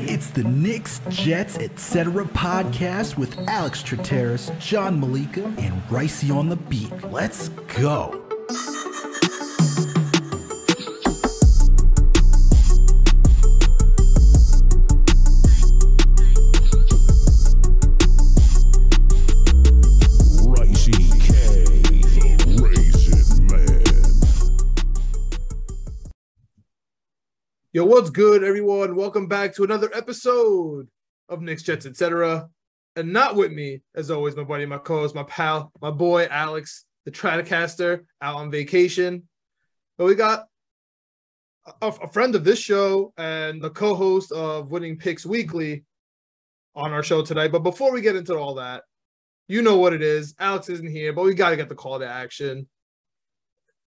It's the Knicks, Jets, etc. podcast with Alex Trataros, John Meleka, and Raisi on the beat. Let's go. Yo, what's good, everyone? Welcome back to another episode of Knicks, Jets, etc. And not with me, as always, my buddy, my co-host, my pal, my boy, Alex, the Tratacaster, out on vacation. But we got a friend of this show and the co-host of Winning Picks Weekly on our show tonight. But before we get into all that, you know what it is. Alex isn't here, but we got to get the call to action.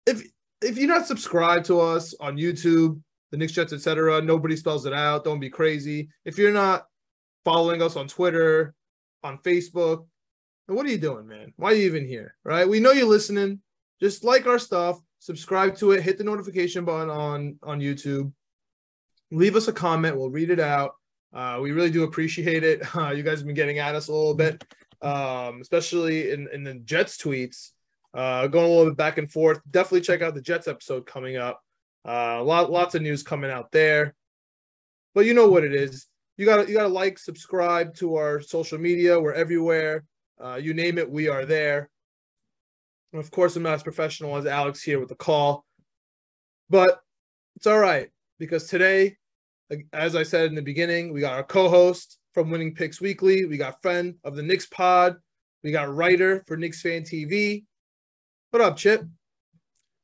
If you're not subscribed to us on YouTube, the Knicks, Jets, etc. Nobody spells it out. Don't be crazy. If you're not following us on Twitter, on Facebook, then what are you doing, man? Why are you even here, right? We know you're listening. Just like our stuff, subscribe to it, hit the notification button on YouTube. Leave us a comment. We'll read it out. We really do appreciate it. You guys have been getting at us a little bit, especially in the Jets tweets, going a little bit back and forth. Definitely check out the Jets episode coming up. Lots of news coming out there, but you know what it is. You gotta like, subscribe to our social media. We're everywhere. You name it, we are there. And of course, I'm not as professional as Alex here with the call, but it's all right because today, as I said in the beginning, we got our co-host from Winning Picks Weekly. We got friend of the Knicks pod. We got writer for KnicksFanTV. What up, Chip?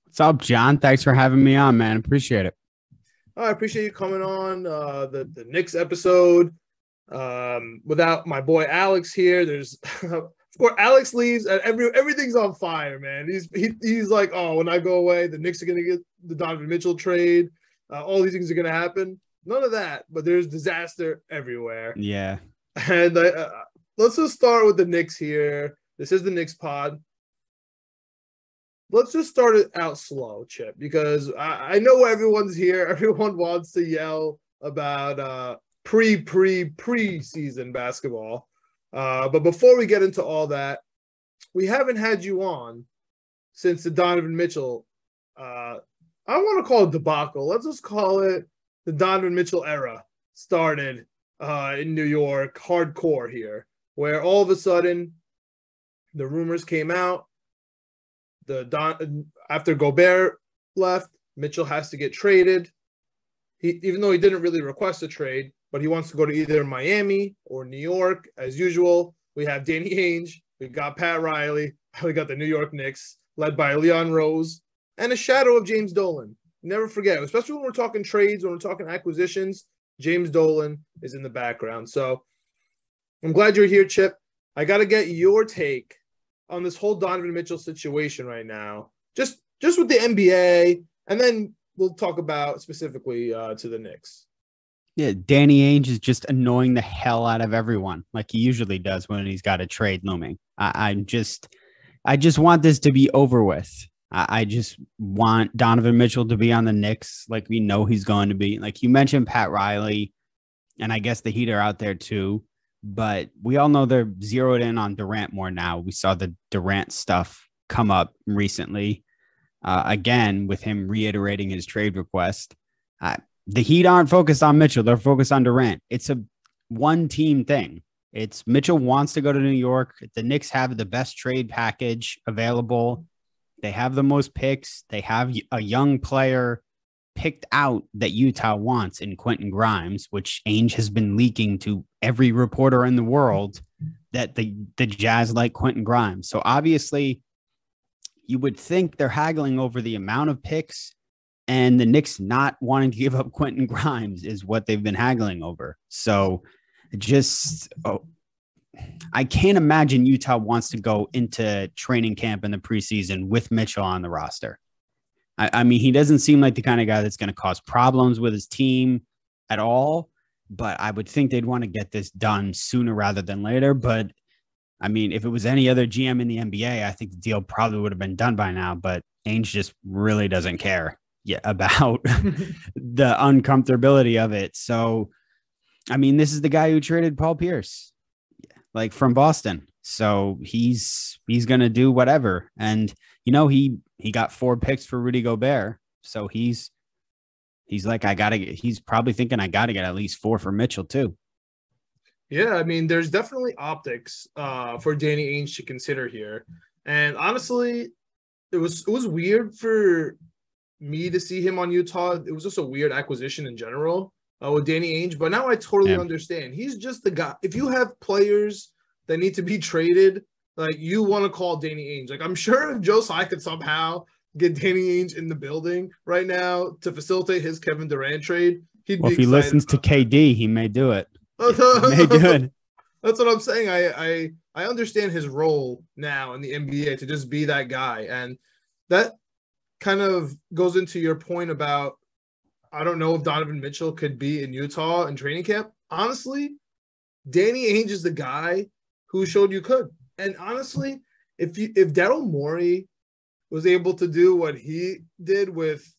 What's up, John? Thanks for having me on, man. Appreciate it. I appreciate you coming on the Knicks episode. Without my boy Alex here, there's of course Alex leaves and everything's on fire, man. He's like, oh, when I go away, the Knicks are gonna get the Donovan Mitchell trade. All these things are gonna happen. None of that, but there's disaster everywhere. Yeah. And let's just start with the Knicks here. This is the Knicks pod. Let's just start it out slow, Chip, because I know everyone's here. Everyone wants to yell about preseason basketball. But before we get into all that, we haven't had you on since the Donovan Mitchell. I don't want to call it debacle. Let's just call it the Donovan Mitchell era started in New York, hardcore here, where all of a sudden the rumors came out. After Gobert left, Mitchell has to get traded. Even though he didn't really request a trade, but he wants to go to either Miami or New York. As usual, we have Danny Ainge, we got Pat Riley, we got the New York Knicks, led by Leon Rose, and a shadow of James Dolan. Never forget, especially when we're talking trades, when we're talking acquisitions, James Dolan is in the background. So I'm glad you're here, Chip. I got to get your take on this whole Donovan Mitchell situation right now, just with the NBA, and then we'll talk about specifically to the Knicks. Yeah, Danny Ainge is just annoying the hell out of everyone, like he usually does when he's got a trade looming. I just want this to be over with. I just want Donovan Mitchell to be on the Knicks, like we know he's going to be. Like you mentioned, Pat Riley, and I guess the Heat are out there too. But we all know they're zeroed in on Durant more now. We saw the Durant stuff come up recently, again, with him reiterating his trade request. The Heat aren't focused on Mitchell. They're focused on Durant. It's a one-team thing. It's Mitchell wants to go to New York. The Knicks have the best trade package available. They have the most picks. They have a young player picked out that Utah wants in Quentin Grimes, which Ainge has been leaking to every reporter in the world that the Jazz like Quentin Grimes. So obviously you would think they're haggling over the amount of picks, and the Knicks not wanting to give up Quentin Grimes is what they've been haggling over. So I can't imagine Utah wants to go into training camp in the preseason with Mitchell on the roster. I mean, he doesn't seem like the kind of guy that's going to cause problems with his team at all, but I would think they'd want to get this done sooner rather than later. But I mean, if it was any other GM in the NBA, I think the deal probably would have been done by now, but Ainge just really doesn't care. about the uncomfortability of it. So, I mean, this is the guy who traded Paul Pierce, like from Boston. So he's going to do whatever. And, you know, he got 4 picks for Rudy Gobert. So he's like, he's probably thinking I got to get at least 4 for Mitchell too. Yeah, I mean, there's definitely optics for Danny Ainge to consider here. And honestly, it was weird for me to see him on Utah. It was just a weird acquisition in general with Danny Ainge. But now I totally understand. He's just the guy. If you have players that need to be traded, like, you want to call Danny Ainge. Like, I'm sure if Joe Tsai could somehow get Danny Ainge in the building right now to facilitate his Kevin Durant trade, he'd be excited. If he listens to KD, he may do it. He may do it. That's what I'm saying. I understand his role now in the NBA to just be that guy. And that kind of goes into your point about, I don't know if Donovan Mitchell could be in Utah in training camp. Honestly, Danny Ainge is the guy who showed you could. And honestly, if Daryl Morey was able to do what he did with,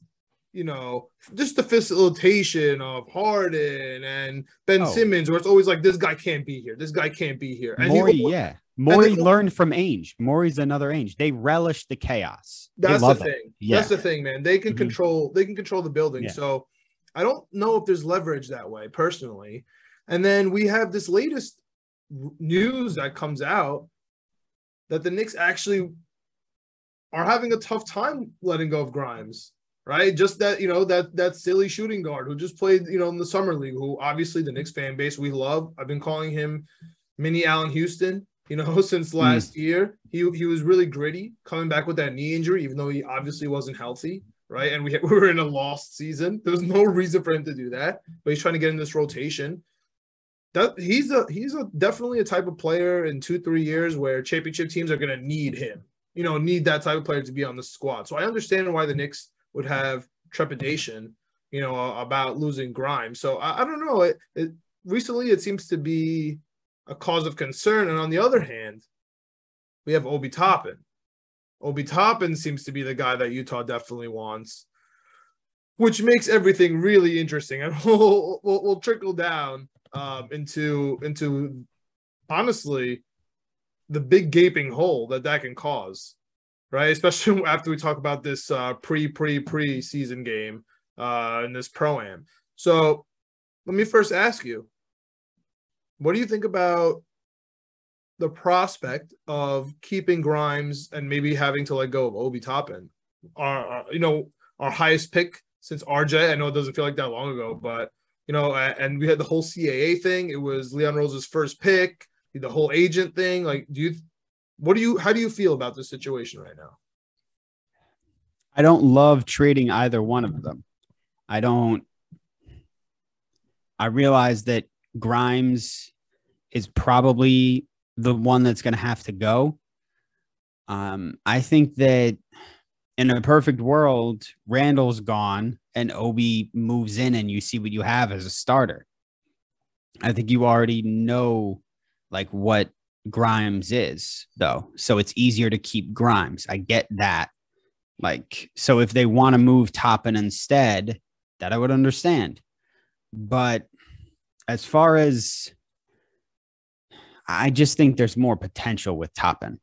you know, just the facilitation of Harden and Ben Simmons, where it's always like, this guy can't be here. This guy can't be here. And Morey learned from Ainge. Morey's another Ainge. They relish the chaos. That's the thing. Yeah. That's the thing, man. They can control the building. Yeah. So I don't know if there's leverage that way personally. And then we have this latest news that comes out that the Knicks actually are having a tough time letting go of Grimes, right? Just that, you know, that silly shooting guard who just played, you know, in the summer league, who obviously the Knicks fan base we love. I've been calling him mini Allen Houston, you know, since last year. He was really gritty coming back with that knee injury, even though he obviously wasn't healthy, right? And we were in a lost season. There was no reason for him to do that, but he's trying to get in this rotation. That he's definitely a type of player in 2-3 years where championship teams are going to need him, you know, need that type of player to be on the squad. So I understand why the Knicks would have trepidation, you know, about losing Grimes. So I don't know. Recently it seems to be a cause of concern. And on the other hand, we have Obi Toppin. Obi Toppin seems to be the guy that Utah definitely wants, which makes everything really interesting. And we'll trickle down into honestly the big gaping hole that can cause, right? Especially after we talk about this pre-season game in this Pro-Am. So let me first ask you, what do you think about the prospect of keeping Grimes and maybe having to let go of Obi Toppin? Our highest pick since RJ. I know it doesn't feel like that long ago, but you know, and we had the whole CAA thing. It was Leon Rose's first pick, the whole agent thing. Like, how do you feel about this situation right now? I don't love trading either one of them. I realize that Grimes is probably the one that's going to have to go. I think that in a perfect world, Randle's gone and Obi moves in and you see what you have as a starter. I think you already know like what Grimes is though. So it's easier to keep Grimes. I get that. Like, so if they want to move Toppin instead, that I would understand. But as far as, I just think there's more potential with Toppin.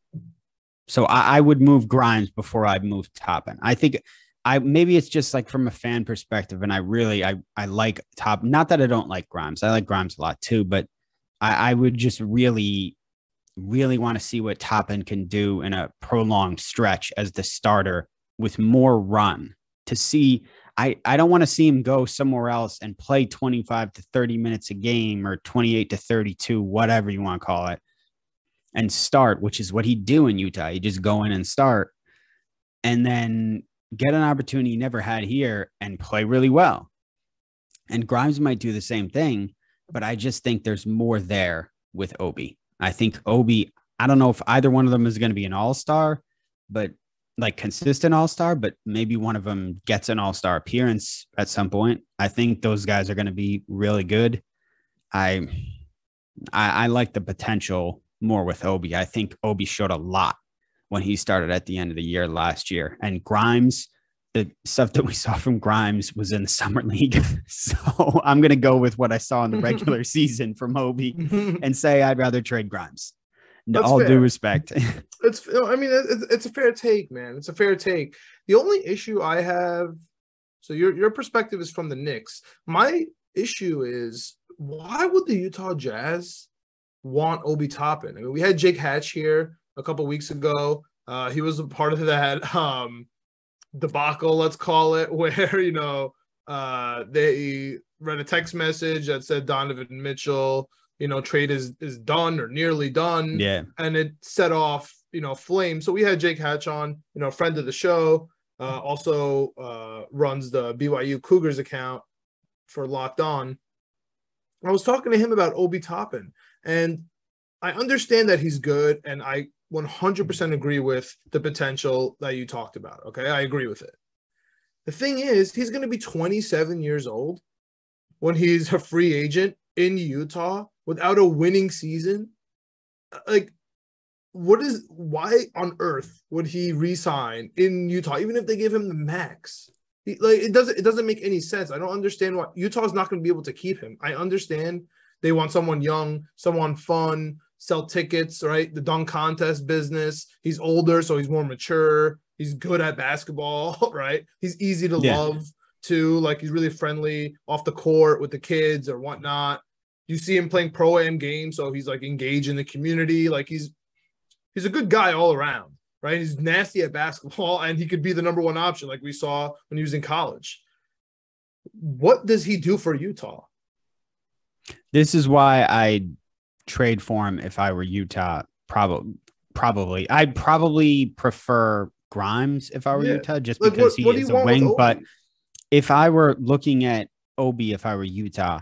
So I would move Grimes before I move Toppin. I think maybe it's just like from a fan perspective, and I like Toppin. Not that I don't like Grimes. I like Grimes a lot too, but I would just really, really want to see what Toppin can do in a prolonged stretch as the starter with more run to see. I don't want to see him go somewhere else and play 25 to 30 minutes a game or 28 to 32, whatever you want to call it, and start, which is what he'd do in Utah. He'd just go in and start and then get an opportunity he never had here and play really well. And Grimes might do the same thing, but I just think there's more there with Obi. I think Obi, I don't know if either one of them is going to be an all-star, but like consistent all-star, but maybe one of them gets an all-star appearance at some point. I think those guys are going to be really good. I like the potential more with Obi. I think Obi showed a lot when he started at the end of the year last year. And Grimes, the stuff that we saw from Grimes was in the summer league. So I'm going to go with what I saw in the regular season from Obi and say I'd rather trade Grimes. That's all fair. due respect. It's a fair take, man. It's a fair take. The only issue I have, so your perspective is from the Knicks. My issue is, why would the Utah Jazz want Obi Toppin? I mean, we had Jake Hatch here a couple weeks ago. He was a part of that debacle, let's call it, where, you know, they read a text message that said Donovan Mitchell, you know, trade is done or nearly done. Yeah. And it set off, you know, flames. So we had Jake Hatch on, you know, a friend of the show, also runs the BYU Cougars account for Locked On. I was talking to him about Obi Toppin, and I understand that he's good, and I 100% agree with the potential that you talked about. Okay, I agree with it. The thing is, he's going to be 27 years old when he's a free agent in Utah without a winning season. Like, why on earth would he re-sign in Utah, even if they give him the max? It doesn't make any sense. I don't understand why Utah's not going to be able to keep him. I understand they want someone young, someone fun, sell tickets, right? The dunk contest business. He's older, so he's more mature. He's good at basketball, right? He's easy to love too. Like, he's really friendly off the court with the kids or whatnot. You see him playing Pro-Am games, so he's like engaged in the community. Like, he's a good guy all around, right? He's nasty at basketball, and he could be the number one option like we saw when he was in college. What does he do for Utah? This is why I'd trade for him if I were Utah. Probably. I'd probably prefer Grimes if I were Utah, just because he is a wing. But if I were looking at Obi, if I were Utah,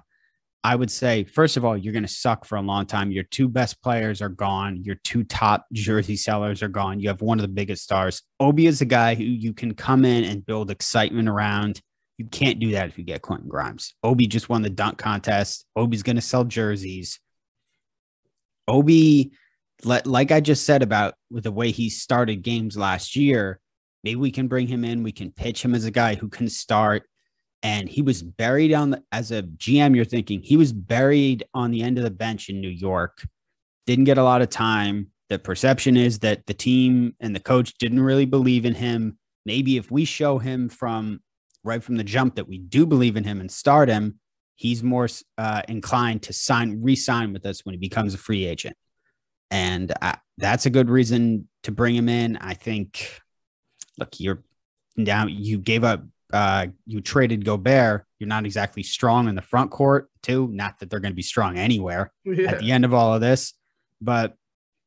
I would say, first of all, you're going to suck for a long time. Your two best players are gone. Your two top jersey sellers are gone. You have one of the biggest stars. Obi is a guy who you can come in and build excitement around. You can't do that if you get Quentin Grimes. Obi just won the dunk contest. Obi's going to sell jerseys. Obi, like I just said about with the way he started games last year, maybe we can bring him in. We can pitch him as a guy who can start. And he was buried as a GM, you're thinking he was buried on the end of the bench in New York, didn't get a lot of time. The perception is that the team and the coach didn't really believe in him. Maybe if we show him right from the jump that we do believe in him and start him, he's more inclined to re-sign with us when he becomes a free agent. And that's a good reason to bring him in. I think, look, you gave up, you traded Gobert. You're not exactly strong in the front court too. Not that they're going to be strong anywhere at the end of all of this, but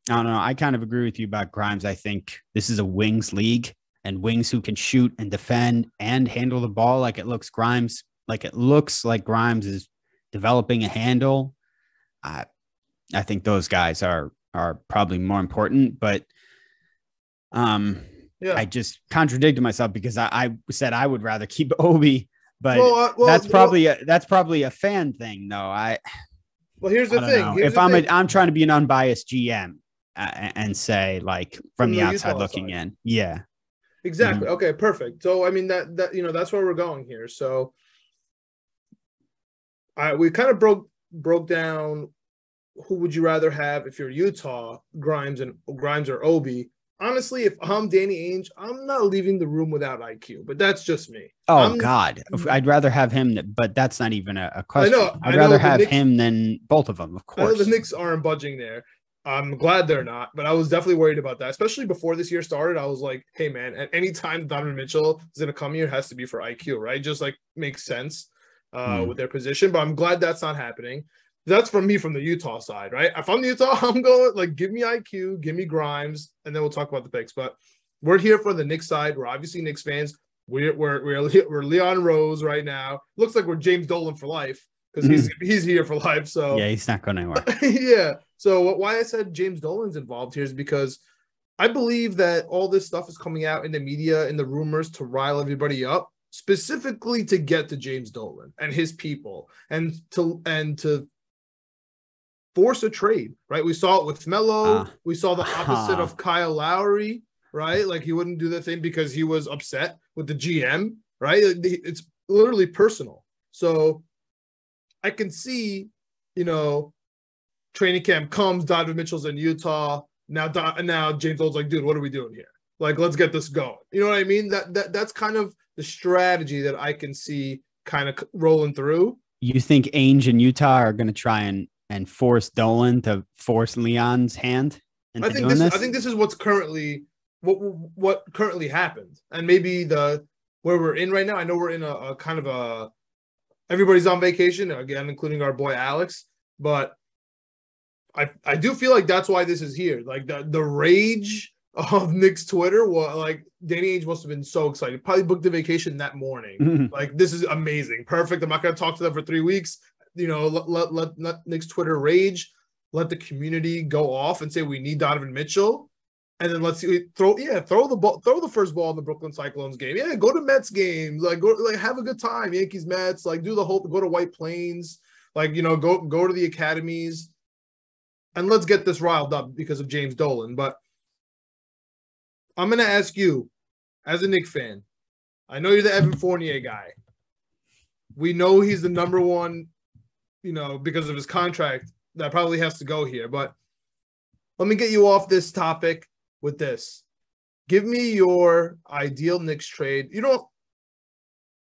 I don't know. I kind of agree with you about Grimes. I think this is a wings league, and wings who can shoot and defend and handle the ball like it looks like Grimes is developing a handle. I think those guys are probably more important, but I just contradicted myself because I said I would rather keep Obi, but that's probably a fan thing, though. Here's the thing. I'm trying to be an unbiased GM and say, like, from the outside looking in, exactly. Mm-hmm. Okay, perfect. So I mean that that's where we're going here. So we kind of broke down who would you rather have if you're Utah, Grimes or Obi. Honestly, if I'm Danny Ainge, I'm not leaving the room without IQ, but that's just me. God. I'd rather have him, but that's not even a question. I'd rather have him than both of them, of course. I know the Knicks aren't budging there. I'm glad they're not, but I was definitely worried about that, especially before this year started. I was like, hey, man, at any time Donovan Mitchell is going to come here, it has to be for IQ, right? Just like makes sense with their position, but I'm glad that's not happening. That's from me from the Utah side, right? If I'm Utah, I'm going like, give me IQ, give me Grimes, and then we'll talk about the picks. But we're here for the Knicks side. We're obviously Knicks fans. We're Leon Rose right now. Looks like we're James Dolan for life because he's here for life. So yeah, he's not going anywhere. Yeah. So why I said James Dolan's involved here is because I believe that all this stuff is coming out in the media, in the rumors to rile everybody up, specifically to get to James Dolan and his people and to force a trade, right? We saw it with Melo. We saw the opposite of Kyle Lowry, right? Like he wouldn't do the thing because he was upset with the GM, right? It's literally personal. So I can see, training camp comes, Donovan Mitchell's in Utah. Now James Dolan's like, dude, what are we doing here? Like, let's get this going. You know what I mean? That's kind of the strategy that I can see kind of rolling through. You think Ainge and Utah are going to try and force Dolan to force Leon's hand into doing this? I think this is what's currently what currently happened, and maybe where we're in right now. I know we're in a kind of a everybody's on vacation again, including our boy Alex, but I do feel like that's why this is here. Like the rage of Knicks Twitter was like Danny Ainge must have been so excited. Probably booked the vacation that morning. Like this is amazing, perfect. I'm not going to talk to them for 3 weeks. Let Knicks Twitter rage. Let the community go off and say we need Donovan Mitchell, and then let's see throw the first ball in the Brooklyn Cyclones game. Yeah, go to Mets games. Have a good time. Yankees Mets. Go to White Plains. Go to the academies. And let's get this riled up because of James Dolan. But I'm going to ask you, as a Knicks fan, I know you're the Evan Fournier guy. We know he's the number one, because of his contract that probably has to go here. But let me get you off this topic with this. Give me your ideal Knicks trade. You don't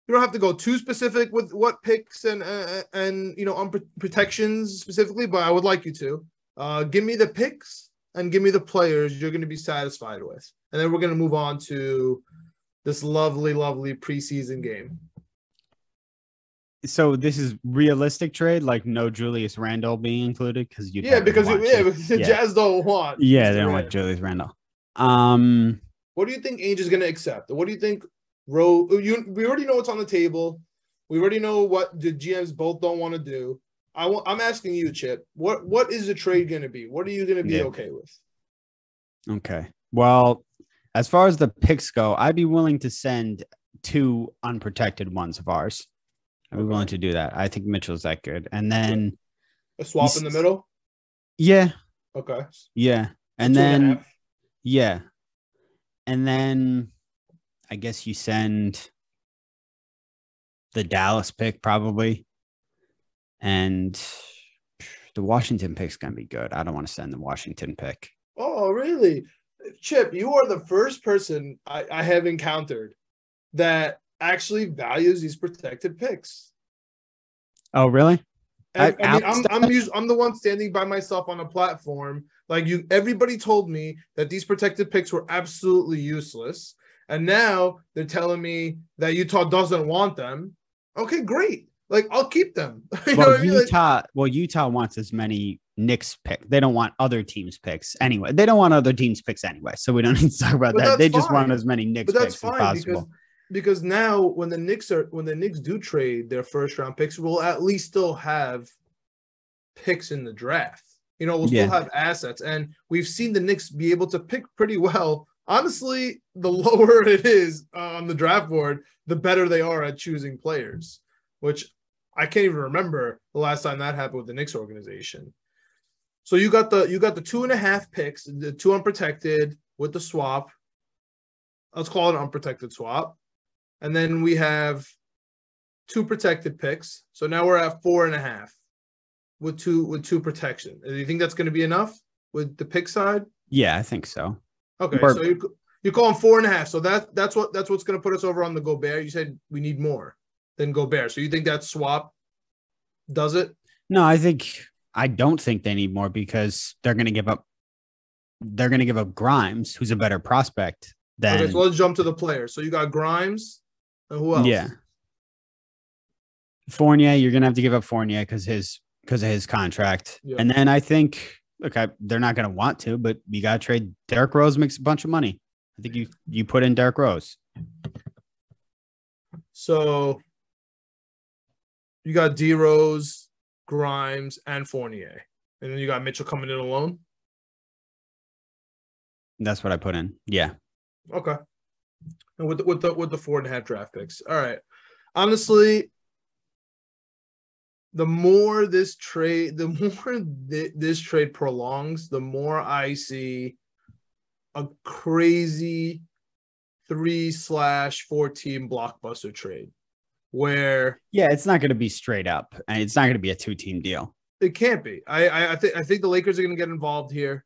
have to go too specific with what picks and on protections specifically, but I would like you to. Give me the picks and give me the players you're going to be satisfied with. And then we're going to move on to this lovely, lovely preseason game. So this is realistic trade, like no Julius Randle being included because because the Jazz don't want. Yeah, they don't want Julius Randle. What do you think Ainge is going to accept? What do you think? We already know what's on the table. We already know what the GMs both don't want to do. I'm asking you, Chip. What is the trade going to be? What are you going to be okay with? Okay. Well, as far as the picks go, I'd be willing to send 2 unprotected ones of ours. I'd be willing to do that. I think Mitchell's that good. And then a swap in the middle? Yeah. Okay. Yeah. And then yeah. And then I guess you send the Dallas pick probably. And the Washington pick's going to be good. I don't want to send the Washington pick. Oh, really? Chip, you are the first person I have encountered that actually values these protected picks. Oh, really? I'm the one standing by myself on a platform. Everybody told me that these protected picks were absolutely useless. And now they're telling me that Utah doesn't want them. Okay, great. I'll keep them. Utah wants as many Knicks picks. They don't want other teams' picks anyway. So we don't need to talk about that. They just want as many Knicks picks as possible. Because now when the Knicks do trade their first round picks, we'll at least still have picks in the draft. We'll still have assets. And we've seen the Knicks be able to pick pretty well. Honestly, the lower it is on the draft board, the better they are at choosing players, which I can't even remember the last time that happened with the Knicks organization. So you got the 2.5 picks, the 2 unprotected with the swap. Let's call it an unprotected swap. And then we have 2 protected picks. So now we're at 4.5 with two protection. Do you think that's going to be enough with the pick side? Yeah, I think so. Okay, so you're calling 4.5. So that's what's going to put us over on the Gobert. You said we need more than Gobert. So you think that swap does it? No, I don't think they need more because they're going to give up Grimes, who's a better prospect than. Okay, so let's jump to the players. So you got Grimes, and who else? Yeah, Fournier. You're going to have to give up Fournier because of his contract, and then I think they're not going to want to, but you got to trade. Derrick Rose makes a bunch of money. I think you put in Derrick Rose. So you got D Rose, Grimes, and Fournier, and then you got Mitchell coming in alone. That's what I put in. Yeah. Okay. And with the 4.5 draft picks. All right. Honestly, the more this trade prolongs, the more I see a crazy 3/4 team blockbuster trade where it's not going to be straight up, and it's not going to be a 2-team deal. It can't be. I think the Lakers are going to get involved here.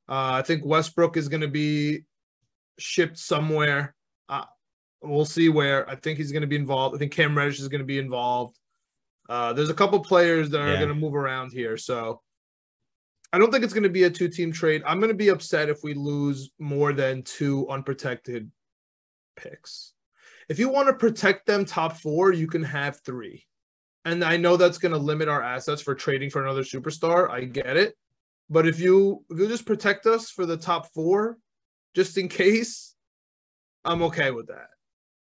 I think Westbrook is going to be shipped somewhere. We'll see where. I think he's going to be involved. I think Cam Reddish is going to be involved. There's a couple players that are going to move around here. So I don't think it's going to be a 2-team trade. I'm going to be upset if we lose more than 2 unprotected picks. If you want to protect them top 4, you can have 3. And I know that's going to limit our assets for trading for another superstar. I get it. But if you just protect us for the top 4, just in case, I'm okay with that.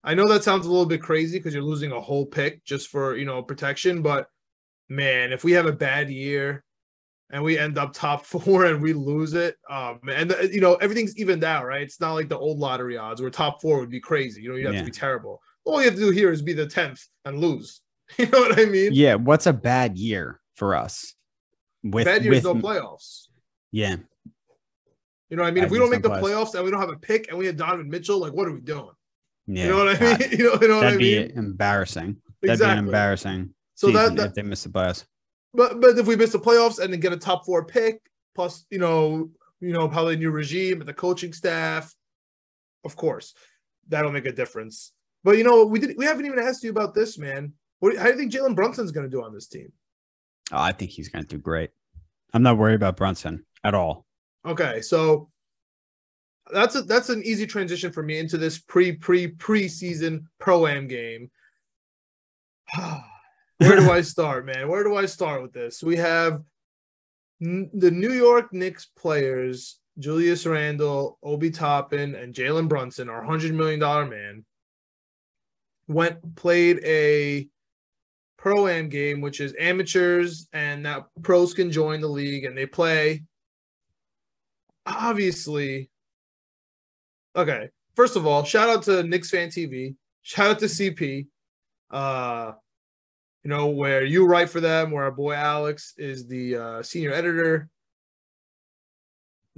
I know that sounds a little bit crazy because you're losing a whole pick just for, protection. But, man, if we have a bad year and we end up top 4 and we lose it, and, everything's evened out, right? It's not like the old lottery odds where top 4 would be crazy. You'd have to be terrible. All you have to do here is be the 10th and lose. You know what I mean? Yeah. What's a bad year for us? Bad year is no playoffs. Yeah. You know what I mean? If we don't make the playoffs and we don't have a pick and we had Donovan Mitchell, like, what are we doing? Yeah. You know what I mean? You know what I mean? That'd be embarrassing. That'd be an embarrassing season if they miss the playoffs. But if we miss the playoffs and then get a top 4 pick, plus, probably a new regime and the coaching staff, of course, that'll make a difference. But, we haven't even asked you about this, man. How do you think Jalen Brunson's going to do on this team? Oh, I think he's going to do great. I'm not worried about Brunson at all. Okay, so that's an easy transition for me into this preseason Pro-Am game. Where do I start, man? Where do I start with this? We have the New York Knicks players, Julius Randle, Obi Toppin, and Jalen Brunson, our $100 million man, played a Pro-Am game, which is amateurs, and now pros can join the league and they play. Obviously, okay. First of all, shout out to KnicksFanTV. Shout out to CP. Where you write for them, where our boy Alex is the senior editor.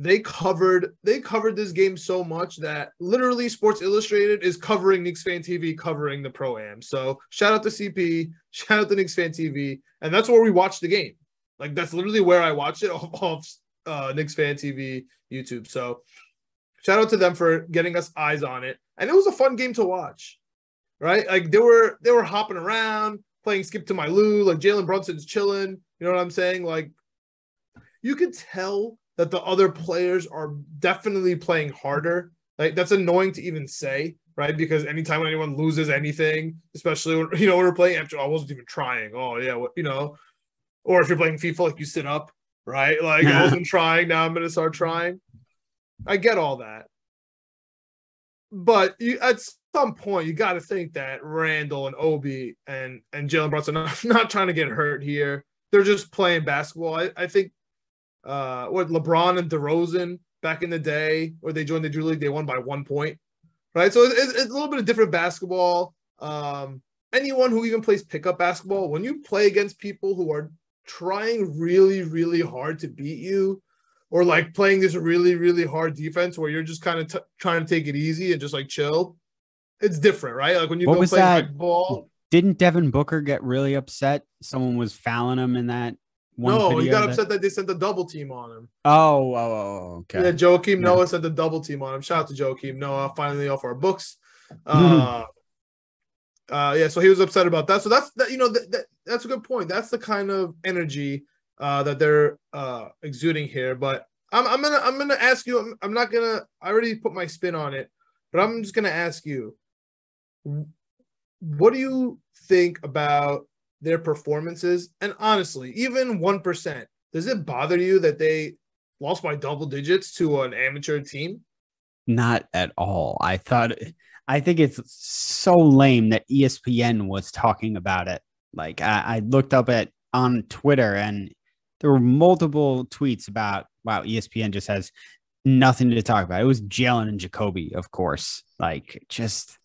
They covered this game so much that literally Sports Illustrated is covering KnicksFanTV covering the Pro-Am. So shout out to CP, shout out to KnicksFanTV, and that's where we watched the game. Like, that's literally where I watched it off KnicksFanTV YouTube. So shout out to them for getting us eyes on it, and it was a fun game to watch, right? Like, they were hopping around, playing skip to my Lou. Like, Jalen Brunson's chilling. You know what I'm saying? Like, you could tell that the other players are definitely playing harder. Like, that's annoying to even say, right? Because anytime anyone loses anything, especially when, we're playing after, I wasn't even trying. Oh yeah, or if you're playing FIFA, like, you sit up, right? Like, I wasn't trying. Now I'm gonna start trying. I get all that, but at some point you got to think that Randle and Obi and Jalen Brunson are not trying to get hurt here. They're just playing basketball. I think. What LeBron and DeRozan back in the day, where they joined the Drew League, they won by 1 point, right? So it's a little bit of different basketball. Anyone who even plays pickup basketball, when you play against people who are trying really, really hard to beat you, or like playing this really, really hard defense where you're just kind of trying to take it easy and just like chill, it's different, right? Like when you go play ball. Didn't Devin Booker get really upset? Someone was fouling him in that. No, he got upset that they sent the double team on him. Oh, okay. Yeah, Joakim Noah sent the double team on him. Shout out to Joakim Noah, finally off our books. So he was upset about that. So that's that's a good point. That's the kind of energy that they're exuding here. But I'm gonna ask you. I already put my spin on it, but I'm just gonna ask you. What do you think about their performances? And honestly, even 1%, does it bother you that they lost by double digits to an amateur team? Not at all. I think it's so lame that ESPN was talking about it. Like, I looked up on Twitter and there were multiple tweets about, wow, ESPN just has nothing to talk about. It was Jalen and Jacoby, of course. Like, just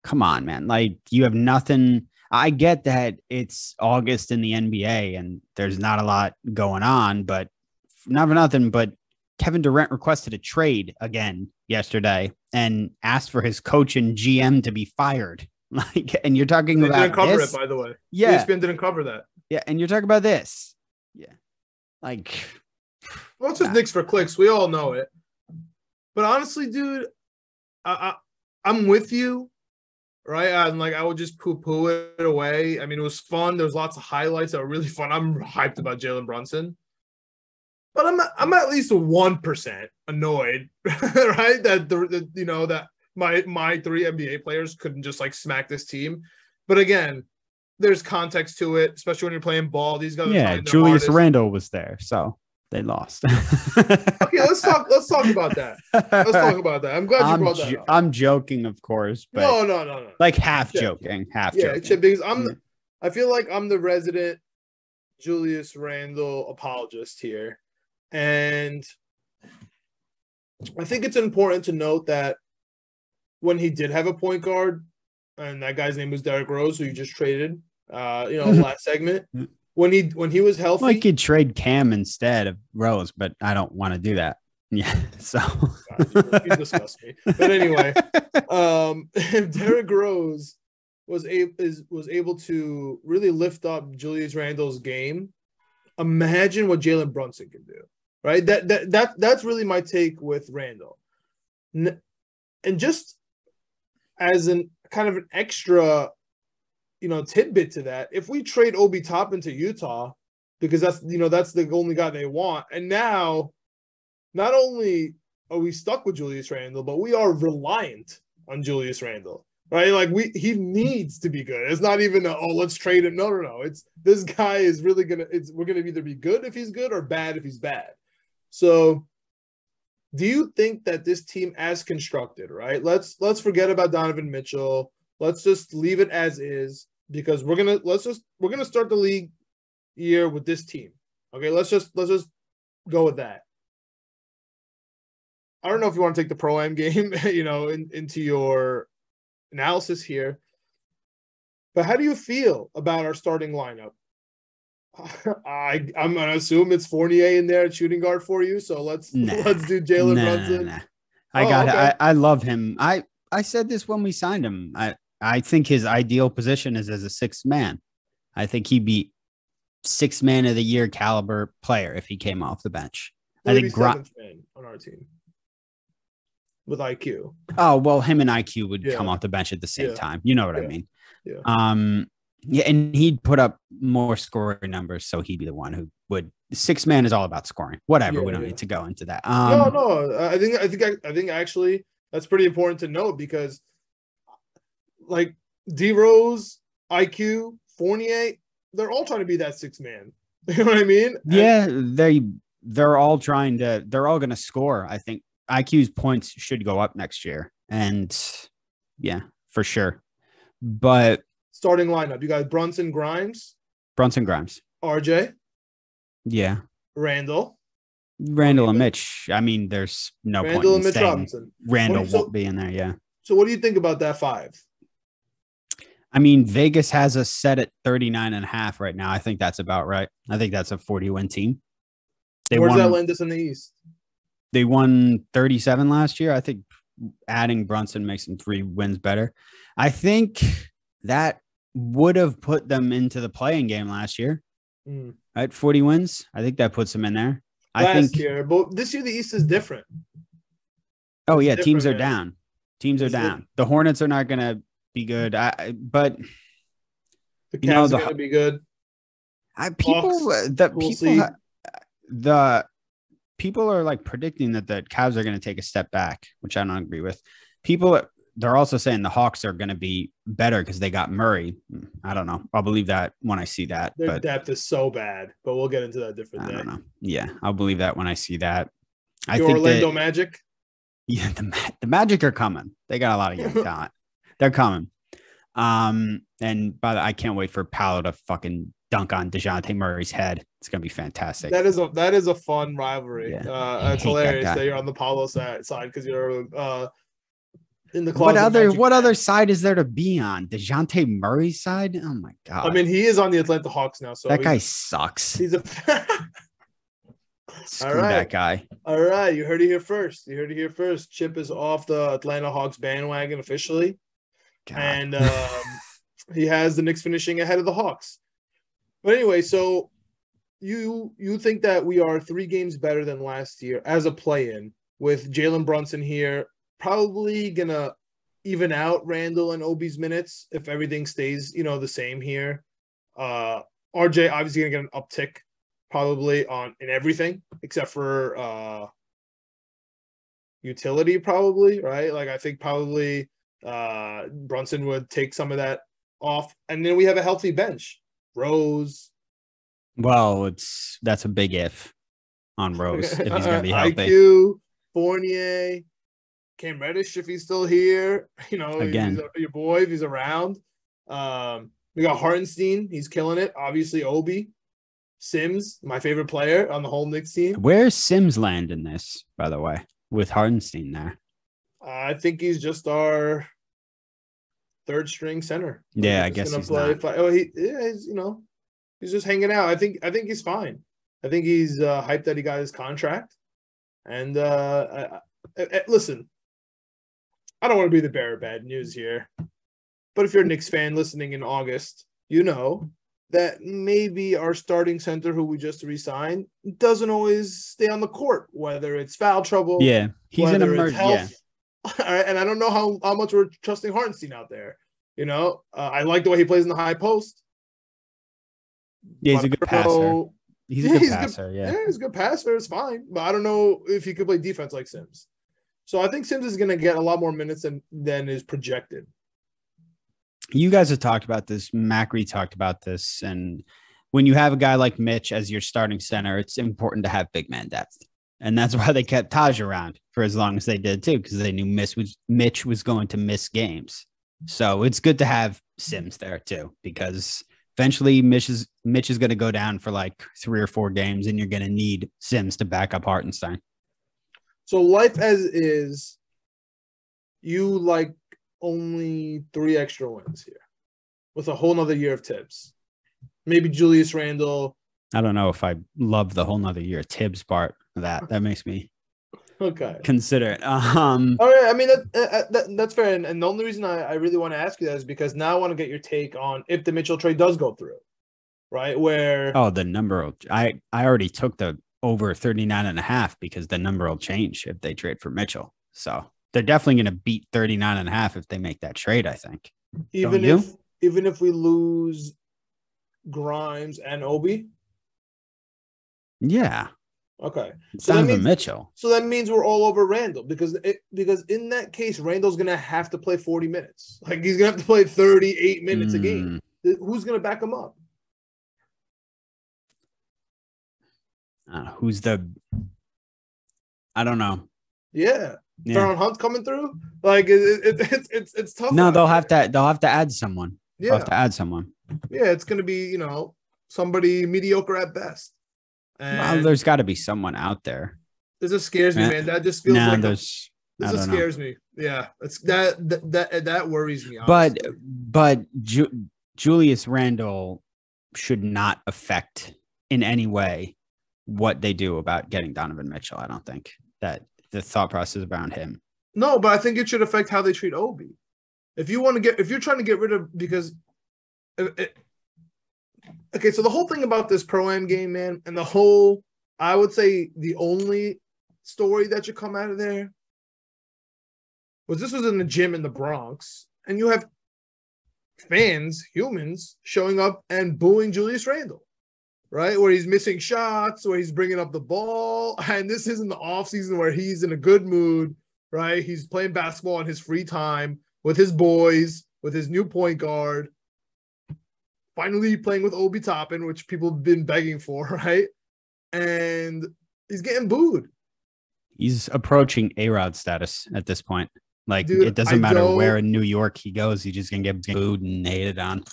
come on, man. Like, you have nothing. I get that it's August in the NBA and there's not a lot going on, but not for nothing, but Kevin Durant requested a trade again yesterday and asked for his coach and GM to be fired. Like, and you're talking They about didn't cover this? it, by the way. Yeah. ESPN didn't cover that. Yeah, and you're talking about this. Yeah. Like, well, it's just Knicks for clicks. We all know it. But honestly, dude, I'm with you, right? I would just poo-poo it away. I mean, it was fun. There was lots of highlights that were really fun. I'm hyped about Jalen Brunson. But I'm at least 1% annoyed, right? That that my 3 NBA players couldn't just like smack this team. But again, there's context to it, especially when you're playing ball. These guys, yeah, Julius Randle was there, so they lost. Okay, let's talk about that. Let's talk about that. I'm glad you brought that up. I'm joking, of course, but no. Like half joking. Yeah, because I feel like I'm the resident Julius Randle apologist here. And I think it's important to note that when he did have a point guard, and that guy's name was Derrick Rose, who you just traded, last segment. When he was healthy, I could trade Cam instead of Rose, but I don't want to do that. Yeah, so you disgust me. But anyway, if Derrick Rose was able to really lift up Julius Randle's game, imagine what Jalen Brunson can do. Right? That's really my take with Randle. And just as an kind of an extra, tidbit to that, if we trade Obi Toppin to Utah, because that's the only guy they want, and now not only are we stuck with Julius Randle, but we are reliant on Julius Randle, right? Like he needs to be good. It's not even let's trade him. No. It's this guy is really we're gonna either be good if he's good or bad if he's bad. So do you think that this team as constructed, right? Let's forget about Donovan Mitchell. Let's just leave it as is, because we're gonna start the league year with this team. Okay, let's just go with that. I don't know if you want to take the Pro-Am game, into your analysis here, but how do you feel about our starting lineup? I'm gonna assume it's Fournier in there at shooting guard for you. So let's do Jalen Brunson. Nah. I love him. I said this when we signed him. I think his ideal position is as a sixth man. I think he'd be sixth man of the year caliber player if he came off the bench. I think seventh man on our team with IQ. Oh well, him and IQ would come off the bench at the same time. You know what I mean? Yeah. Yeah, and he'd put up more scoring numbers, so he'd be the one who would. Six man is all about scoring. Whatever, we don't need to go into that. No. I think actually that's pretty important to note, because like D Rose, IQ, Fournier, they're all trying to be that six man. You know what I mean? Yeah, they're all trying to. They're all going to score. I think IQ's points should go up next year, and yeah, for sure. But starting lineup, you got Brunson, Grimes, RJ, yeah, Randle and Mitch. I mean, there's no point in Mitch saying Robinson. Randle won't be in there. Yeah. So what do you think about that five? I mean, Vegas has us set at 39.5 right now. I think that's about right. I think that's a 40-win team. Where does that land us in the East? They won 37 last year. I think adding Brunson makes them 3 wins better. I think that would have put them into the playing game last year. Right? 40 wins. I think that puts them in there. Last year, but this year the East is different. Oh, yeah. Teams are down. The Hornets are not going to be good. But the Cavs are going to be good. People are like predicting that the Cavs are going to take a step back, which I don't agree with. They're also saying the Hawks are going to be better because they got Murray. I don't know. I'll believe that when I see that. Their depth is so bad, but we'll get into that different day. I don't know. Yeah, I'll believe that when I see that. I think Orlando Magic? Yeah, the Magic are coming. They got a lot of young talent. They're coming. And by the way, I can't wait for Paolo to fucking dunk on DeJounte Murray's head. It's gonna be fantastic. That is a fun rivalry. Yeah. It's hilarious that you're on the Paolo side because you're in the closet. What other side is there to be on? DeJounte Murray's side? Oh my god. I mean, he is on the Atlanta Hawks now, so that guy sucks. He's a Screw that guy. All right. You heard it here first. Chip is off the Atlanta Hawks bandwagon officially. God. And he has the Knicks finishing ahead of the Hawks. But anyway, so you think that we are 3 games better than last year as a play-in with Jalen Brunson here, probably going to even out Randle and Obi's minutes if everything stays, the same here. RJ obviously going to get an uptick probably in everything except for utility probably, right? Like I think probably Brunson would take some of that off. And then we have a healthy bench. Rose. Well, that's a big if on Rose if he's going to be healthy. IQ, Fournier, Cam Reddish if he's still here, again, your boy if he's around. We got Hartenstein, he's killing it. Obviously, Obi, Sims, my favorite player on the whole Knicks team. Where's Sims land in this, by the way, with Hartenstein there? I think he's just our third string center. Yeah, I guess he's not. He's just hanging out. I think he's fine. I think he's hyped that he got his contract. And listen, I don't want to be the bearer of bad news here, but if you're a Knicks fan listening in August, you know that maybe our starting center, who we just re-signed, doesn't always stay on the court, whether it's foul trouble. Yeah, he's an emergency. Yeah. And I don't know how much we're trusting Hartenstein out there. I like the way he plays in the high post. Yeah, he's a good passer. He's a good passer. He's a good passer. It's fine. But I don't know if he could play defense like Sims. So I think Sims is going to get a lot more minutes than is projected. You guys have talked about this. Macri talked about this. And when you have a guy like Mitch as your starting center, it's important to have big man depth. And that's why they kept Taj around for as long as they did, too, because they knew Mitch was going to miss games. So it's good to have Sims there, too, because eventually Mitch is going to go down for like 3 or 4 games, and you're going to need Sims to back up Hartenstein. So life as is, you like only 3 extra wins here with a whole nother year of Tibbs. Maybe Julius Randle. I don't know if I love the whole nother year Tibbs part of that. That makes me consider it. Oh yeah, I mean that's fair. And the only reason I really want to ask you that is because now I want to get your take on if the Mitchell trade does go through, right? Where the number I already took the over 39.5 because the number will change if they trade for Mitchell. So they're definitely going to beat 39.5 if they make that trade, I think. Even if we lose Grimes and Obi. Yeah. Okay. Donovan Mitchell. So that means we're all over Randle because in that case, Randle's going to have to play 40 minutes. Like he's going to have to play 38 minutes a game. Who's going to back him up? I don't know. Yeah. Farron Hunt's coming through. Like it's tough. No, they'll have to add someone. Yeah. They'll have to add someone. Yeah, it's going to be, somebody mediocre at best. And there's got to be someone out there. This just scares me, man. That just feels like this just scares me. Yeah, it's that worries me. Honestly. But Julius Randle should not affect in any way what they do about getting Donovan Mitchell. I don't think that the thought process around him. No, but I think it should affect how they treat Obi. If you're trying to get rid of because. Okay, so the whole thing about this Pro-Am game, man, and I would say the only story that should come out of there was this was in the gym in the Bronx, and you have humans, showing up and booing Julius Randle, right? Where he's missing shots, where he's bringing up the ball, and this is in the offseason where he's in a good mood, right? He's playing basketball in his free time with his boys, with his new point guard. Finally playing with Obi Toppin, which people have been begging for, right? And he's getting booed. He's approaching A-Rod status at this point. Like, dude, it doesn't matter where in New York he goes. He's just going to get booed and hated on.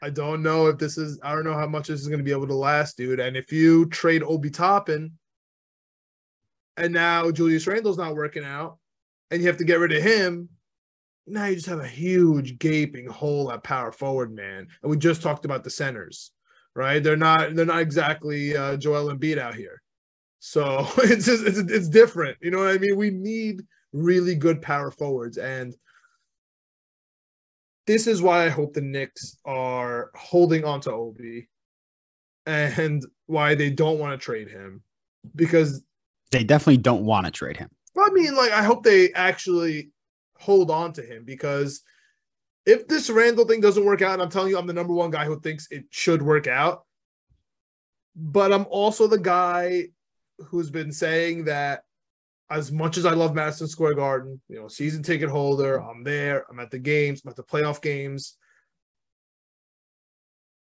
I don't know I don't know how much this is going to be able to last, dude. And if you trade Obi Toppin and now Julius Randle's not working out and you have to get rid of him, now you just have a huge gaping hole at power forward, man. And we just talked about the centers, right? They're not exactly Joel Embiid out here. So it's different. You know what I mean? We need really good power forwards. And this is why I hope the Knicks are holding on to Obi and why they don't want to trade him, because they definitely don't want to trade him. I mean, like, I hope they actually hold on to him, because if this Randle thing doesn't work out, and I'm telling you, I'm the number one guy who thinks it should work out, but I'm also the guy who's been saying that as much as I love Madison Square Garden, you know, season ticket holder, I'm there, I'm at the games, I'm at the playoff games.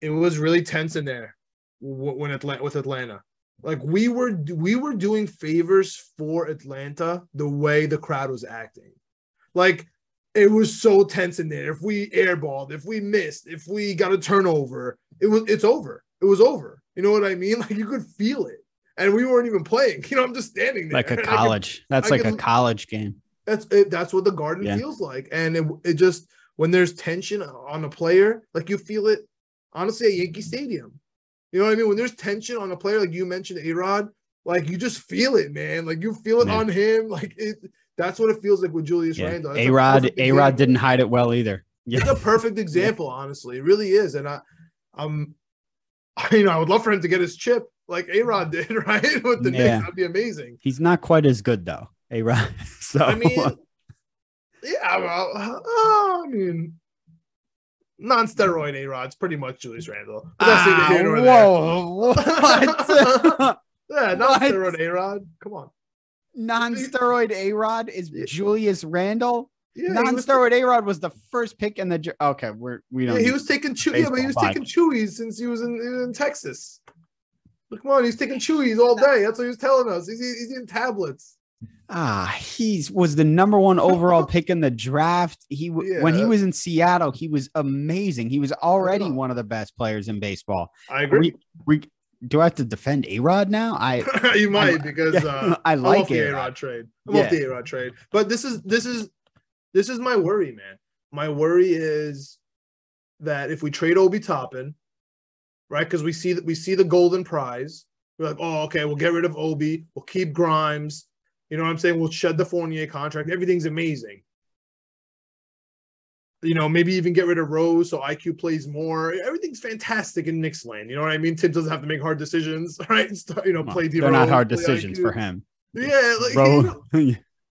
It was really tense in there with Atlanta. Like, we were doing favors for Atlanta the way the crowd was acting. Like, it was so tense in there. If we airballed, if we missed, if we got a turnover, it's over. It was over. You know what I mean? Like, you could feel it. And we weren't even playing. You know, I'm just standing there. Like a college. That's like a college game. That's what the Garden feels like. And it just, when there's tension on a player, like, you feel it, honestly, at Yankee Stadium. You know what I mean? When there's tension on a player, like you mentioned, A-Rod, like, you just feel it, man. Like, you feel it on him. Like, that's what it feels like with Julius Randle. A-Rod didn't hide it well either. Yeah. It's a perfect example, honestly. It really is. And I would love for him to get his chip like A-Rod did, right? With the Knicks. That'd be amazing. He's not quite as good, though, A-Rod. So, I mean, yeah, well, I mean, non-steroid A-Rod's pretty much Julius Randle. But that's neither here nor there. What? Yeah, non-steroid A-Rod. Come on. Non-steroid A-Rod is Julius Randle? Yeah, non-steroid A-Rod was the first pick in the. Okay, we don't. Yeah, he was taking taking chewies since he was in Texas. Look, come on, he's taking chewies all day. That's what he was telling us. He's eating tablets. He was the number one overall pick in the draft. When he was in Seattle, he was amazing. He was already one of the best players in baseball. I agree. Do I have to defend A-Rod now? You might, because I like I'm off the A-Rod trade. I'm off the A-Rod trade. But this is my worry, man. My worry is that if we trade Obi Toppin, right? Because we see the golden prize. We're like, oh, okay, we'll get rid of Obi. We'll keep Grimes. You know what I'm saying? We'll shed the Fournier contract. Everything's amazing. You know, maybe even get rid of Rose so IQ plays more. Everything's fantastic in Knicks land. You know what I mean? Tim doesn't have to make hard decisions, right? Play D. They're not hard decisions for him. Yeah, like, Rose,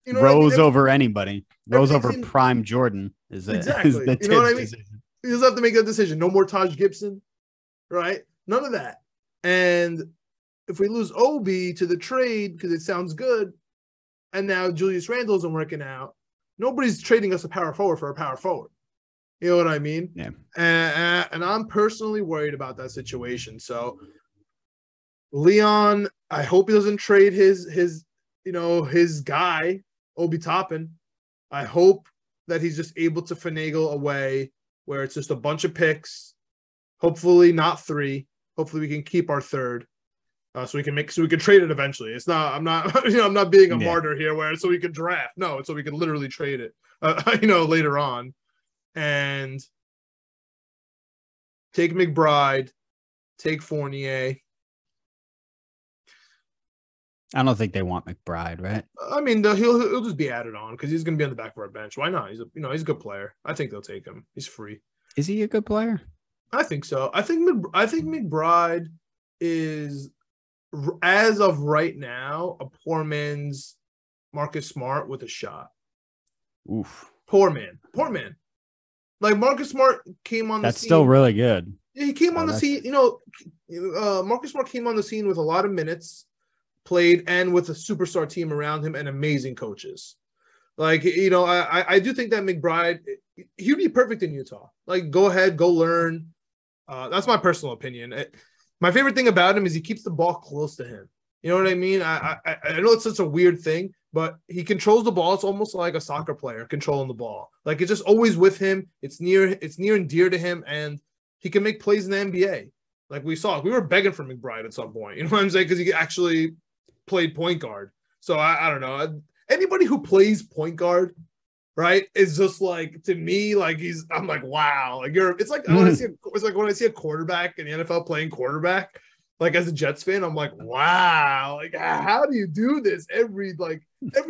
Rose I mean? Over anybody. Rose over Prime Jordan is exactly. Is the you know what I mean? decision. He doesn't have to make that decision. No more Taj Gibson, right? None of that. And if we lose Obi to the trade because it sounds good, and now Julius Randle isn't working out, nobody's trading us a power forward for a power forward. You know what I mean? Yeah. And I'm personally worried about that situation. So Leon, I hope he doesn't trade his guy, Obi Toppin. I hope that he's just able to finagle a way where it's just a bunch of picks. Hopefully not 3. Hopefully we can keep our 3rd. So we can trade it eventually. It's not, I'm not, I'm not being a martyr here where so we can draft. No, it's so we can literally trade it, later on, and take McBride, take Fournier. I don't think they want McBride, right? I mean, he'll just be added on because he's going to be on the back of our bench. Why not? He's a good player. I think they'll take him. He's free. Is he a good player? I think so. I think McBride is, as of right now, a poor man's Marcus Smart with a shot. Oof. Poor man. Like, Marcus Smart came on the scene. That's still really good. Yeah, he came on the scene. Marcus Smart came on the scene with a lot of minutes played and with a superstar team around him and amazing coaches. Like, I do think that McBride, he'd be perfect in Utah. Like, go ahead, go learn. That's my personal opinion. My favorite thing about him is he keeps the ball close to him. You know what I mean? I know it's such a weird thing, but he controls the ball. It's almost like a soccer player controlling the ball. Like, it's just always with him. It's near and dear to him, and he can make plays in the NBA. Like we saw, we were begging for McBride at some point. You know what I'm saying? Because he actually played point guard. So I don't know. Anybody who plays point guard, right, is just like, to me, like I'm like, wow. Like it's like when I see a quarterback in the NFL playing quarterback. like as a Jets fan, I'm like, wow, like how do you do this every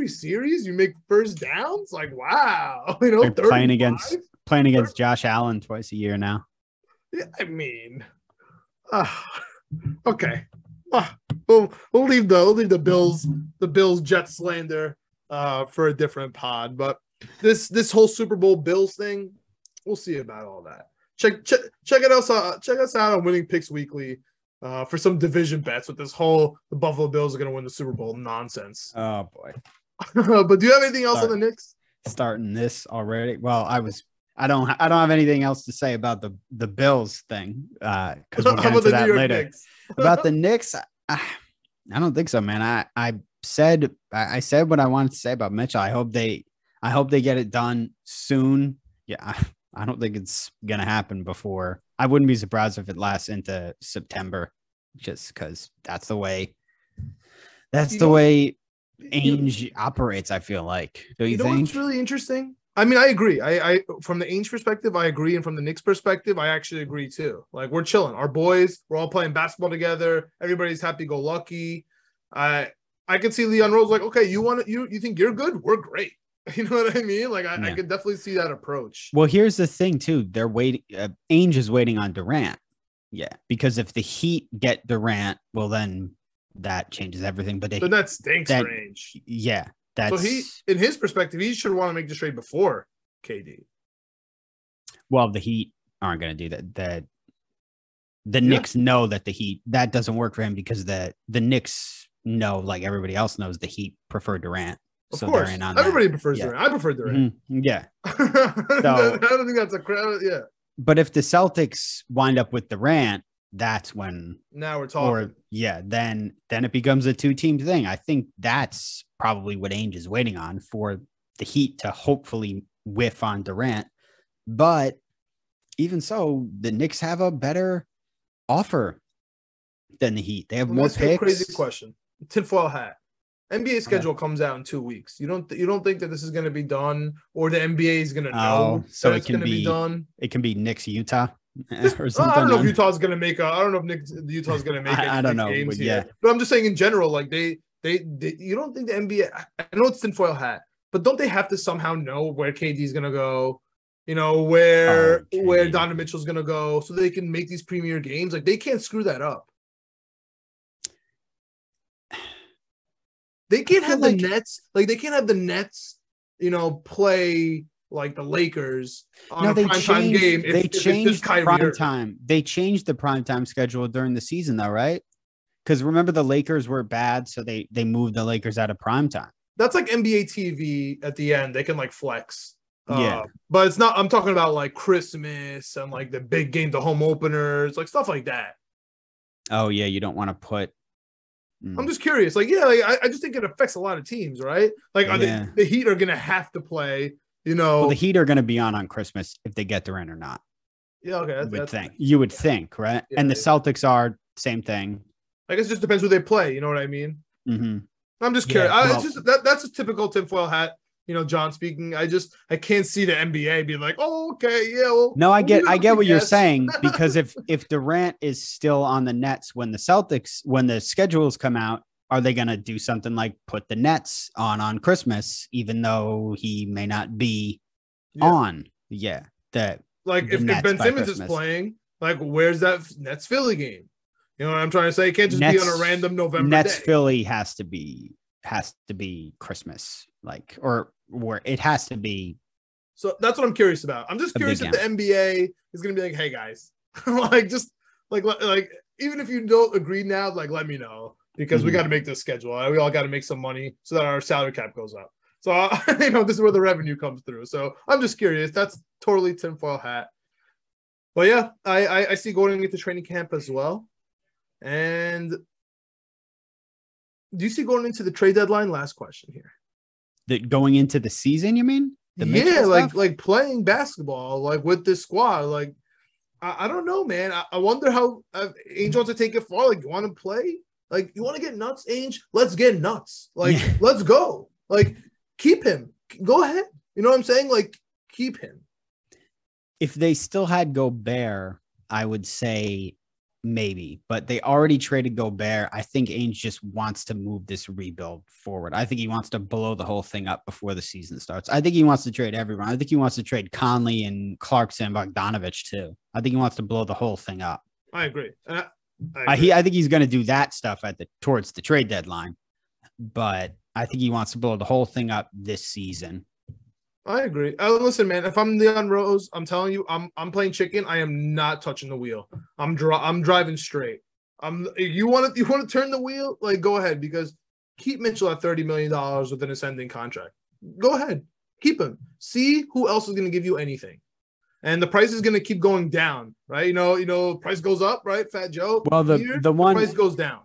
series? You make first downs, like wow, They're playing 35? against Josh Allen twice a year now. Yeah, I mean, okay. We'll leave the Bills Jets slander for a different pod, but this whole Super Bowl Bills thing, we'll see about all that. Check us out on Winning Picks Weekly for some division bets with this whole the Buffalo Bills are going to win the Super Bowl nonsense. Oh boy! But do you have anything else on the Knicks? Starting this already? Well, I don't have anything else to say about the Bills thing because we'll get into that later. About the Knicks, I don't think so, man. I said what I wanted to say about Mitchell. I hope they get it done soon. Yeah, I don't think it's gonna happen before. I wouldn't be surprised if it lasts into September, just because that's the way Ainge operates. I feel like. Do you think? What's really interesting? I mean, I agree. I from the Ainge perspective, I agree, and from the Knicks perspective, I actually agree too. Like we're chilling, our boys, we're all playing basketball together. Everybody's happy-go-lucky. I can see Leon Rose like, okay, you think you're good? We're great. You know what I mean? Like I could definitely see that approach. Well, here's the thing too. They're waiting. Ainge is waiting on Durant. Yeah, because if the Heat get Durant, well then that changes everything. But that stinks for Ainge. Yeah. So in his perspective, he should want to make the trade before KD. Well, the Heat aren't going to do that. The Knicks know that the Heat, that doesn't work for him because the Knicks know, like everybody else knows, the Heat prefer Durant. Of course, everybody prefers Durant. I prefer Durant. Mm-hmm. Yeah. So, I don't think that's a crowd. Yeah. But if the Celtics wind up with Durant, that's when now we're talking. Then it becomes a two-team thing. I think that's probably what Ainge is waiting on, for the Heat to hopefully whiff on Durant. But even so, the Knicks have a better offer than the Heat. They have more picks. Crazy question. Tinfoil hat. NBA schedule comes out in 2 weeks. You don't think that this is going to be done, or the NBA is going to know so it's going to be done? It can be Knicks Utah. Or something. I don't know if Utah's going to make I don't know if Utah's going to make it. I don't know, games but here. But I'm just saying in general, like they you don't think the NBA? I know it's tinfoil hat, but don't they have to somehow know where KD's going to go? You know where Donovan Mitchell's going to go, so they can make these premier games. Like they can't screw that up. They can't have the Nets. Like they can't have the Nets. Play like the Lakers on a primetime game. They changed primetime. They changed the primetime schedule during the season, though, right? Because remember, the Lakers were bad, so they moved the Lakers out of primetime. That's like NBA TV at the end. They can like flex. Yeah. But it's not. I'm talking about like Christmas and like the big game, the home openers, like stuff like that. Oh yeah, you don't want to put. I'm just curious. Like, yeah, like, I just think it affects a lot of teams, right? Like, the Heat are going to have to play, Well, the Heat are going to be on Christmas if they get Durant or not. Yeah, okay. You would think, right? Yeah, and the Celtics are same thing. I guess it just depends who they play. You know what I mean? Mm-hmm. I'm just curious. That's a typical tinfoil hat. John speaking. I can't see the NBA being like, oh, okay, yeah. Well, no, I get what you're saying, because if Durant is still on the Nets when the schedules come out, are they going to do something like put the Nets on Christmas, even though he may not be on? Yeah, that like if Ben Simmons is playing, like where's that Nets Philly game? You know what I'm trying to say? It can't just be on a random November Nets day. Philly has to be Christmas, like or it has to be. So that's what I'm curious about. I'm just curious if the NBA is going to be like, hey guys, like just like even if you don't agree now, like let me know, because we got to make this schedule. We all got to make some money so that our salary cap goes up. So this is where the revenue comes through. So I'm just curious. That's totally tinfoil hat. But yeah, I see going into training camp as well. And do you see going into the trade deadline? Last question here. That going into the season, you mean? Like playing basketball, like with this squad. Like, I don't know, man. I wonder how Ainge wants to take it far. Like, you want to play? Like, you want to get nuts, Ainge? Let's get nuts. Like, let's go. Like, keep him. Go ahead. You know what I'm saying? Like, keep him. If they still had Gobert, I would say maybe, but they already traded Gobert. I think Ainge just wants to move this rebuild forward. I think he wants to blow the whole thing up before the season starts. I think he wants to trade everyone. I think he wants to trade Conley and Clarkson, Bogdanovich too. I think he wants to blow the whole thing up. I agree. I think he's going to do that stuff towards the trade deadline, but I think he wants to blow the whole thing up this season. I agree. Listen, man, if I'm Leon Rose, I'm telling you, I'm playing chicken. I am not touching the wheel. I'm driving straight. You want to turn the wheel? Like, go ahead, because keep Mitchell at $30 million with an ascending contract. Go ahead. Keep him. See who else is going to give you anything. And the price is going to keep going down, right? You know, price goes up, right? Fat Joe. Well, the price goes down.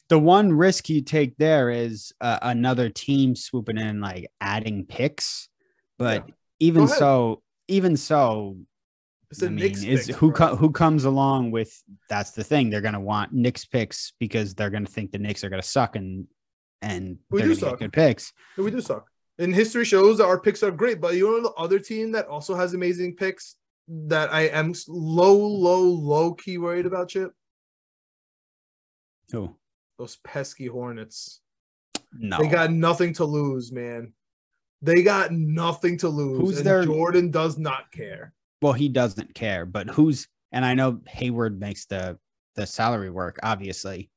The one risk you take there is another team swooping in, like adding picks. But even so, it's I mean, who comes along with? That's the thing. They're going to want Knicks picks because they're going to think the Knicks are going to suck, and we do suck. Good picks. We do suck. And history shows that our picks are great. But you know the other team that also has amazing picks that I am low key worried about, Chip? Who? Those pesky Hornets. No, they got nothing to lose, man. They got nothing to lose. Jordan does not care. Well, he doesn't care, but and I know Hayward makes the salary work, obviously.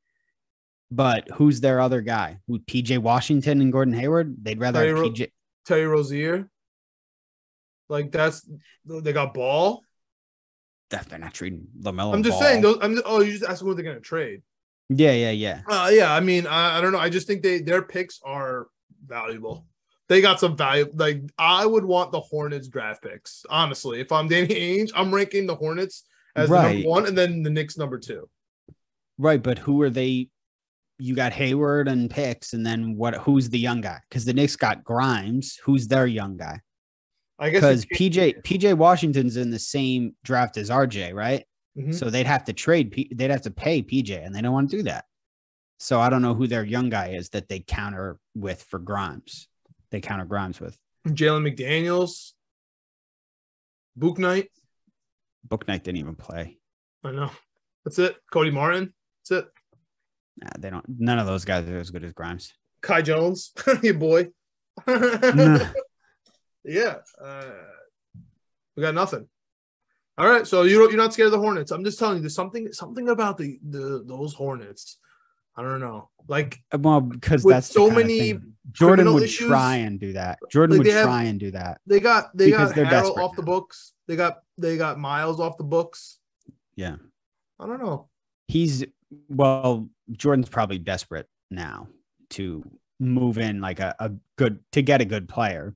But who's their other guy? Who, PJ Washington and Gordon Hayward? They'd rather have PJ. Terry Rozier. Like they got Ball. They're not trading LaMelo. I'm just saying those. You just asking what they're gonna trade. Yeah. Yeah. I mean, I don't know. I just think their picks are valuable. They got some value. Like, I would want the Hornets draft picks. Honestly, if I'm Danny Ainge, I'm ranking the Hornets as the number 1 and then the Knicks number 2. Right, but who are they? You got Hayward and picks, and then who's the young guy? Because the Knicks got Grimes. Who's their young guy? I guess because PJ Washington's in the same draft as RJ, right? Mm-hmm. So they'd have to they'd have to pay PJ, and they don't want to do that. So I don't know who their young guy is that they counter with for Grimes. They counter Grimes with Jalen McDaniels, Bouknight. Bouknight didn't even play. I know. That's it. Cody Martin. That's it. Nah, they don't. None of those guys are as good as Grimes. Kai Jones, your boy. Yeah. We got nothing. All right. So you're not scared of the Hornets. I'm just telling you, there's something about those Hornets. I don't know. Like, well, because that's so many. Jordan would issues, try and do that. Jordan would try and do that. They got Harrell off the books. They got Miles off the books. Yeah. I don't know. Jordan's probably desperate now to move in like to get a good player,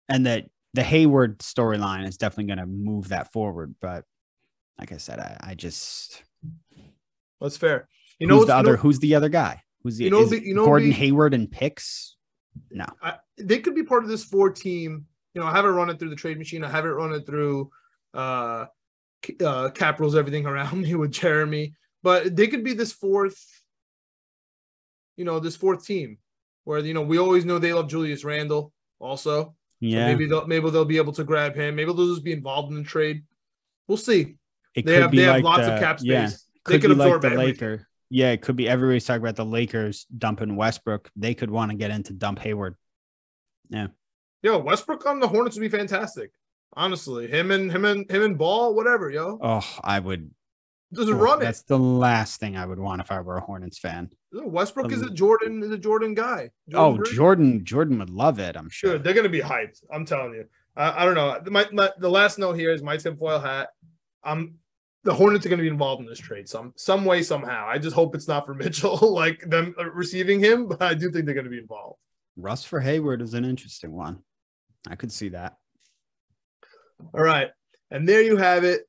and that the Hayward storyline is definitely going to move that forward. But like I said, I just. That's fair. Who's the other guy? Gordon Hayward and picks? No. They could be part of this 4-team. I haven't run it through the trade machine. I haven't run it through cap rules, everything around me with Jeremy. But they could be this fourth team where, we always know they love Julius Randle also. Yeah. So maybe they'll be able to grab him. Maybe they'll just be involved in the trade. We'll see. They have lots of cap space. Yeah. They could absorb like the everything. Lakers. Yeah, it could be. Everybody's talking about the Lakers dumping Westbrook. They could want to get into dump Hayward. Yeah. Yo, Westbrook on the Hornets would be fantastic. Honestly, him and Ball, whatever, yo. Oh, I would just run it. That's the last thing I would want if I were a Hornets fan. Westbrook is a Jordan guy. Jordan would love it. I'm sure. Dude, they're gonna be hyped. I'm telling you. I don't know. The last note here is my tinfoil hat. The Hornets are going to be involved in this trade some way, somehow. I just hope it's not for Mitchell, like them receiving him, but I do think they're going to be involved. Russ for Hayward is an interesting one. I could see that. All right. And there you have it.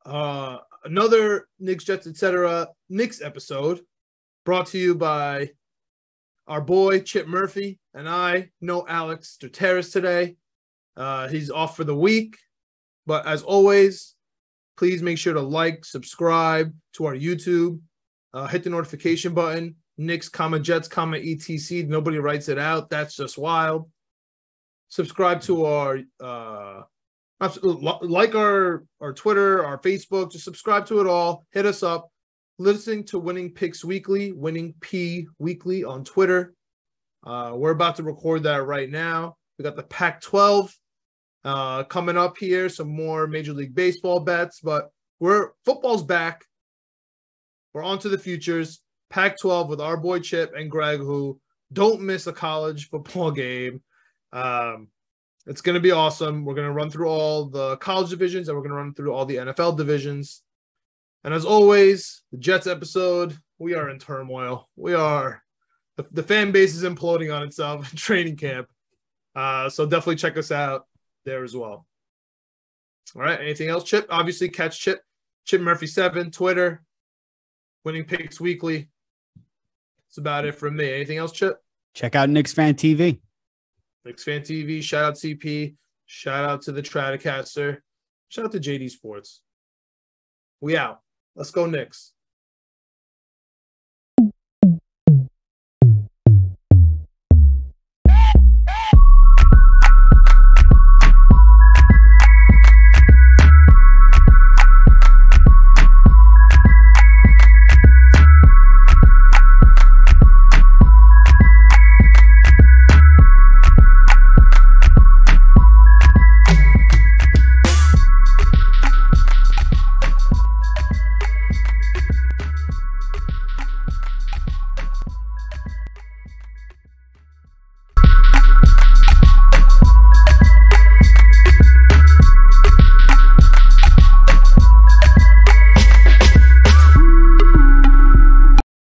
Another Knicks, Jets, etc. Knicks episode brought to you by our boy, Chip Murphy, and I know Alex Trataros today. He's off for the week, but as always, please make sure to like, subscribe to our YouTube, hit the notification button, Knicks, Jets, etc. Nobody writes it out. That's just wild. Subscribe to our Absolutely. Like our Twitter, our Facebook. Just subscribe to it all. Hit us up. Listening to Winning Picks Weekly, Winning P Weekly on Twitter. We're about to record that right now. We got the Pac-12 coming up here. Some more Major League Baseball bets, but football's back. We're on to the futures. Pac-12 with our boy Chip and Greg, who don't miss a college football game. It's going to be awesome. We're going to run through all the college divisions, and we're going to run through all the NFL divisions. And as always, the Jets episode, we are in turmoil. The fan base is imploding on itself in training camp. So definitely check us out there as well. All right. Anything else, Chip? Obviously, catch Chip Murphy 7, Twitter, Winning Picks Weekly. That's about it from me. Anything else, Chip? Check out KnicksFanTV. KnicksFanTV. Shout out CP. Shout out to the Tratacaster. Shout out to JD Sports. We out. Let's go Knicks.